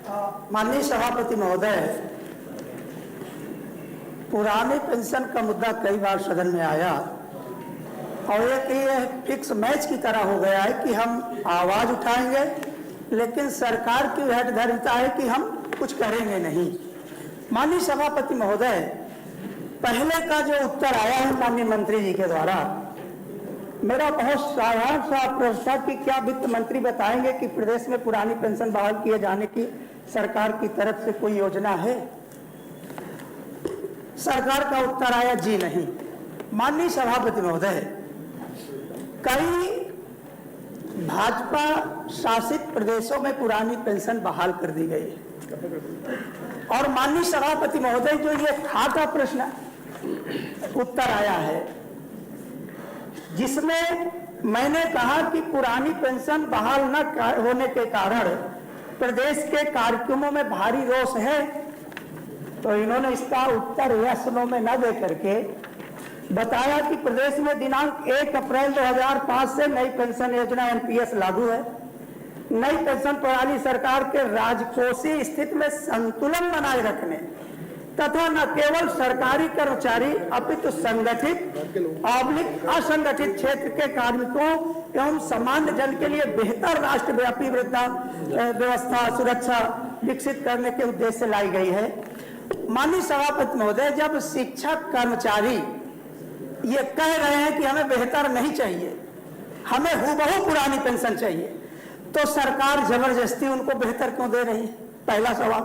माननीय सभापति महोदय, पुरानी पेंशन का मुद्दा कई बार सदन में आया और ये फिक्स मैच की तरह हो गया है कि हम आवाज उठाएंगे, लेकिन सरकार की वह धर्मता है कि हम कुछ करेंगे नहीं। माननीय सभापति महोदय, पहले का जो उत्तर आया है माननीय मंत्री जी के द्वारा, मेरा बहुत साधारण सा प्रश्न था कि क्या वित्त मंत्री बताएंगे कि प्रदेश में पुरानी पेंशन बहाल किए जाने की सरकार की तरफ से कोई योजना है? सरकार का उत्तर आया जी नहीं। माननीय सभापति महोदय, कई भाजपा शासित प्रदेशों में पुरानी पेंशन बहाल कर दी गई है और माननीय सभापति महोदय, जो ये खाका प्रश्न उत्तर आया है जिसमें मैंने कहा कि पुरानी पेंशन बहाल न होने के कारण प्रदेश के कार्यक्रमों में भारी रोष है, तो इन्होंने इसका उत्तर यस नो में न दे करके बताया कि प्रदेश में दिनांक 1 अप्रैल 2005 से नई पेंशन योजना एनपीएस लागू है। नई पेंशन प्रणाली सरकार के राजकोषीय स्थिति में संतुलन बनाए रखने तथा न केवल सरकारी कर्मचारी अपितु संगठित असंगठित क्षेत्र के कार्मिकों एवं सामान्य जन के लिए बेहतर राष्ट्रव्यापी वृद्धा व्यवस्था सुरक्षा विकसित करने के उद्देश्य से लाई गई है। माननीय सभापति महोदय, जब शिक्षक कर्मचारी ये कह रहे हैं कि हमें बेहतर नहीं चाहिए, हमें हुबहू पुरानी पेंशन चाहिए, तो सरकार जबरदस्ती उनको बेहतर क्यों दे रही है? पहला सवाल।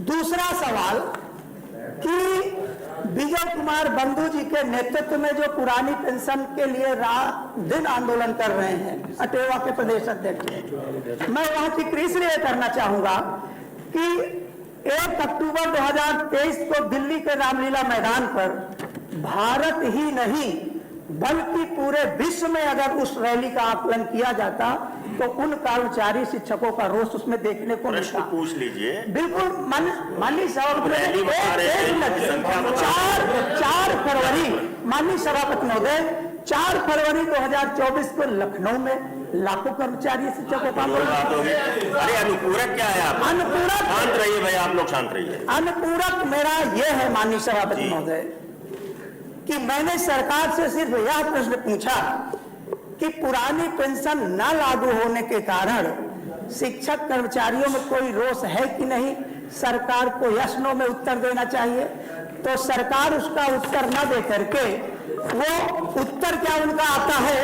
दूसरा सवाल कि विजय कुमार बंधु जी के नेतृत्व में जो पुरानी पेंशन के लिए रात दिन आंदोलन कर रहे हैं अटेवा के प्रदेश अध्यक्ष, मैं वहां की इसलिए करना चाहूंगा कि 1 अक्टूबर 2023 को दिल्ली के रामलीला मैदान पर भारत ही नहीं बल्कि पूरे विश्व में अगर उस रैली का आकलन किया जाता तो उन कर्मचारी शिक्षकों का रोष उसमें देखने को मिलता। पूछ लीजिए। बिल्कुल माननीय सभापति, 4 फरवरी माननीय सभापति महोदय, 4 फरवरी 2024 को लखनऊ में लाखों कर्मचारी शिक्षकों का अरे अनुपूरक क्या है? अनुपूरक, शांत रहिए भाई, आप लोग शांत रहिए। अनुपूरक मेरा यह है माननीय सभापति महोदय कि मैंने सरकार से सिर्फ यह प्रश्न पूछा कि पुरानी पेंशन न लागू होने के कारण शिक्षक कर्मचारियों में कोई रोष है कि नहीं, सरकार को यस नो में उत्तर देना चाहिए। तो सरकार उसका उत्तर न दे करके वो उत्तर क्या उनका आता है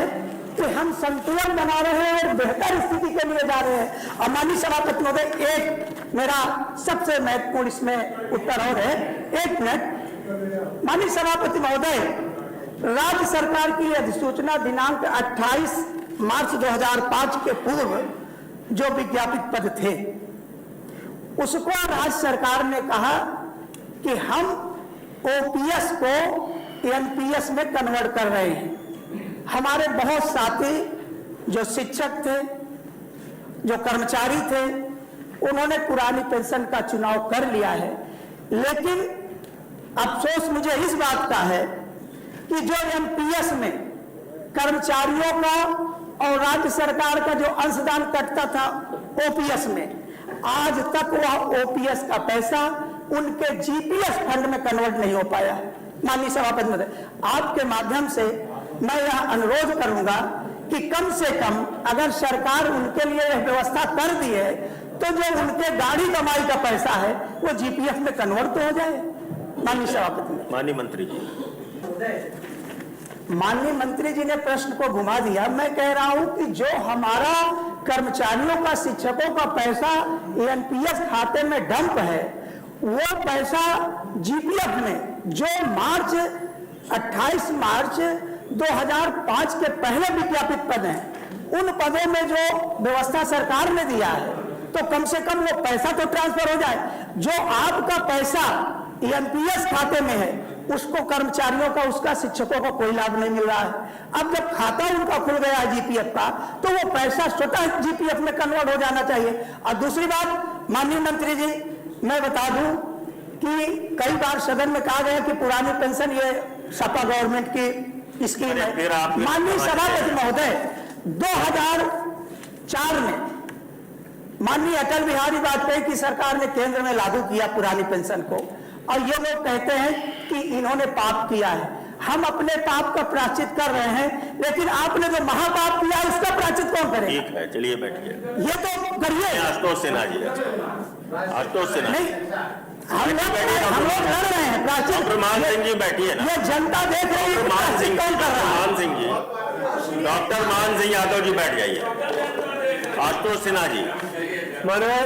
कि हम संतुलन बना रहे हैं और बेहतर स्थिति के लिए जा रहे हैं। और माननीय सभापति महोदय, एक मेरा सबसे महत्वपूर्ण इसमें उत्तर और है, 1 मिनट। माननीय सभापति महोदय, राज्य सरकार की अधिसूचना दिनांक 28 मार्च 2005 के पूर्व जो विज्ञापित पद थे उसको राज्य सरकार ने कहा कि हम ओपीएस को एनपीएस में कन्वर्ट कर रहे हैं। हमारे बहुत साथी जो शिक्षक थे, जो कर्मचारी थे, उन्होंने पुरानी पेंशन का चुनाव कर लिया है, लेकिन अफसोस मुझे इस बात का है कि जो एमपीएस में कर्मचारियों का और राज्य सरकार का जो अंशदान कटता था ओपीएस में, आज तक वह ओपीएस का पैसा उनके जीपीएस फंड में कन्वर्ट नहीं हो पाया। माननीय सभापति महोदय, आपके माध्यम से मैं यह अनुरोध करूंगा कि कम से कम अगर सरकार उनके लिए यह व्यवस्था कर दी है तो जो उनके गाड़ी कमाई का पैसा है वो जीपीएफ में कन्वर्ट तो हो जाए। माननीय सभापति। माननीय मंत्री जी। माननीय मंत्री जी ने प्रश्न को घुमा दिया। मैं कह रहा हूं कि जो हमारा कर्मचारियों का, शिक्षकों का पैसा एनपीएस खाते में डंप है, वो पैसा जीपीएफ में जो 28 मार्च 2005 के पहले विज्ञापित पद हैं, उन पदों में जो व्यवस्था सरकार ने दिया है तो कम से कम वो पैसा तो ट्रांसफर हो जाए। जो आपका पैसा एनपीएस खाते में है उसको कर्मचारियों का, उसका शिक्षकों का कोई लाभ नहीं मिल रहा है। अब जब खाता उनका खुल गया है जीपीएफ का, तो वो पैसा स्वतः जीपीएफ में कन्वर्ट हो जाना चाहिए। और दूसरी बात माननीय मंत्री जी, मैं बता दूं कि कई बार सदन में कहा गया कि पुरानी पेंशन ये सपा गवर्नमेंट की स्कीम है। माननीय सभापति महोदय, 2004 में माननीय अटल बिहारी वाजपेयी की सरकार ने केंद्र में लागू किया पुरानी पेंशन को, और ये लोग कहते हैं कि इन्होंने पाप किया है। हम अपने पाप का प्रायश्चित कर रहे हैं, लेकिन आपने जो महापाप किया है, उसका प्रायश्चित कौन करेगा? ठीक है, चलिए बैठिए। ये तो करिए। आशुतोष सिन्हा जी, आशुतोष सिन्हा। नहीं, हम लोग लड़ रहे हैं प्रायश्चित। डॉक्टर मान सिंह जी बैठिए ना। ये जनता देख रही है कि मान प्रायश्चित सिंह, कौन कर रहा है। मान सिंह जी, डॉक्टर मान सिंह यादव जी बैठ जाइए। आशुतोष सिन्हा जी। माननीय